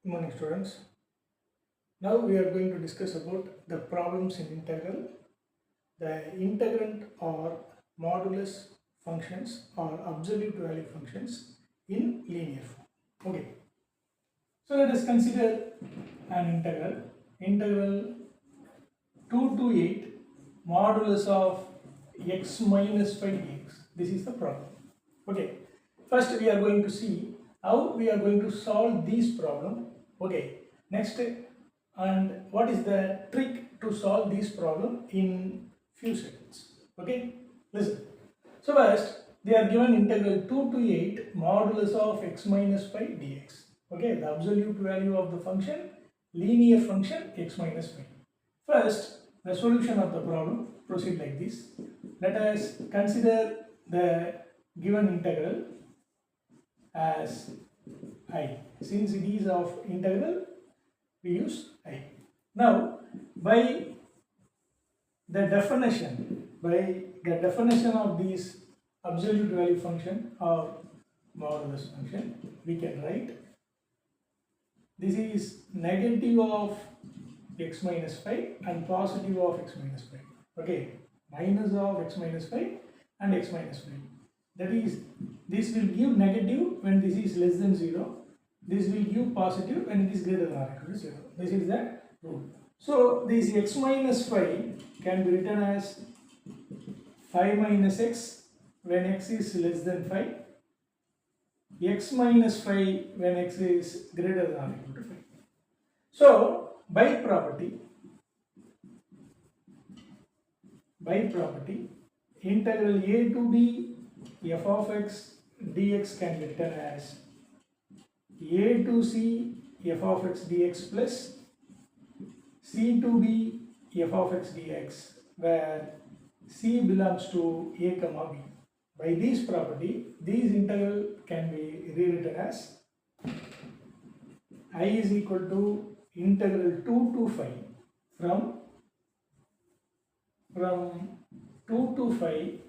Good morning, students. Now we are going to discuss about the problems in integral. The integrand or modulus functions or absolute value functions in linear form. Okay. So let us consider an integral. Integral 2 to 8 modulus of x minus 5 dx. This is the problem. Okay. First we are going to see how we are going to solve this problem. Okay. Next, and what is the trick to solve this problem in few seconds. Okay. Listen. So first they are given integral 2 to 8 modulus of x minus 5 dx. Okay. The absolute value of the function, linear function x minus 5. First, the solution of the problem proceed like this. Let us consider the given integral as I. Since it is of integral, we use I. Now, by the definition of this absolute value function or modulus function, we can write this is negative of x minus 5 and positive of x minus 5. Okay, minus of x minus 5 and x minus 5. That is, this will give negative when this is less than 0. This will give positive when it is greater than or equal to 0. This is the rule. So, this x minus 5 can be written as 5 minus x when x is less than 5, x minus 5 when x is greater than or equal to 5. So, by property, integral a to b f of x dx can be written as a to c f of x dx plus c to b f of x dx, where c belongs to a comma b. By this property, this integral can be rewritten as I is equal to integral 2 to 5 from 2 to 5,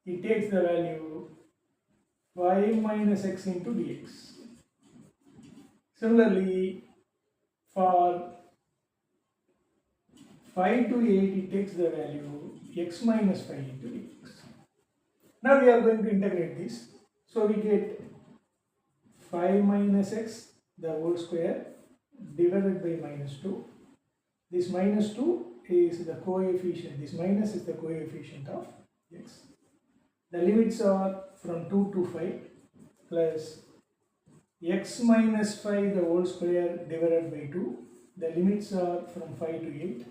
it takes the value 5 minus x into dx. Similarly, for 5 to 8, it takes the value x minus 5 into dx. Now we are going to integrate this. So we get 5 minus x the whole square divided by minus 2. This minus 2 is the coefficient, this minus is the coefficient of x. The limits are from 2 to 5 plus x minus 5 the whole square divided by 2. The limits are from 5 to 8.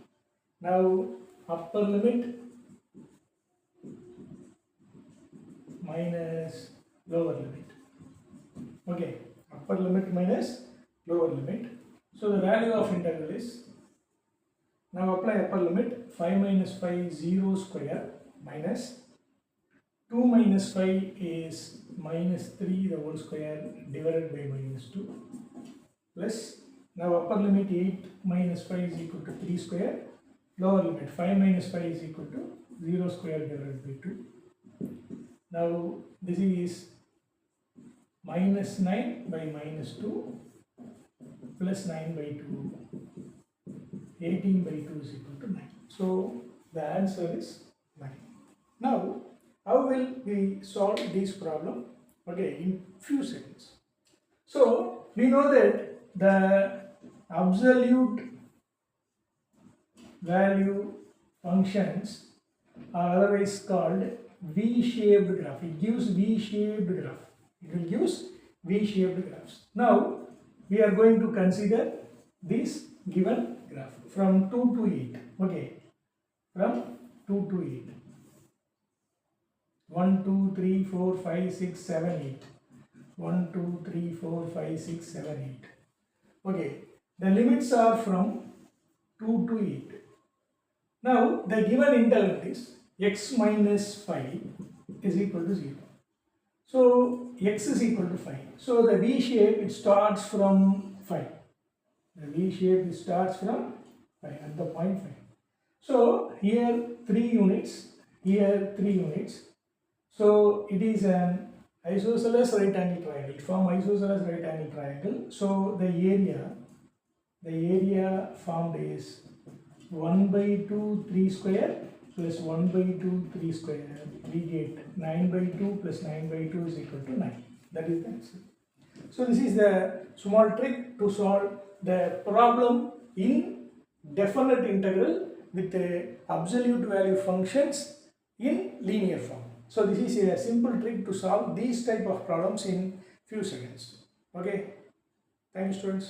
Now upper limit minus lower limit. Okay, upper limit minus lower limit. So the value of integral is, now apply upper limit, 5 minus 5 0 square minus 2 minus 5 is minus 3 the whole square divided by minus 2 plus, now upper limit 8 minus 5 is equal to 3 square, lower limit 5 minus 5 is equal to 0 square divided by 2. Now this is minus 9 by minus 2 plus 9 by 2, 18 by 2 is equal to 9. So the answer is 9. Now how will we solve this problem? Okay, in few seconds. So we know that the absolute value functions are otherwise called V-shaped graph. It gives V-shaped graph. It will give V-shaped graphs. Now we are going to consider this given graph from 2 to 8. Okay, from 2 to 8. 1, 2, 3, 4, 5, 6, 7, 8. 1, 2, 3, 4, 5, 6, 7, 8. Okay, the limits are from 2 to 8. Now the given interval is x minus 5 is equal to 0. So x is equal to 5. So the V shape, it starts from 5. The V shape, it starts from 5 at the point 5. So here 3 units, here 3 units. So it is an Isosceles right angle triangle, form isosceles right angle triangle. So the area formed is 1 by 2 3 square plus 1 by 2 3 square. We get 9 by 2 plus 9 by 2 is equal to 9. That is the answer. So this is the small trick to solve the problem in definite integral with the absolute value functions in linear form. So this is a simple trick to solve these type of problems in few seconds. Okay, thank you students.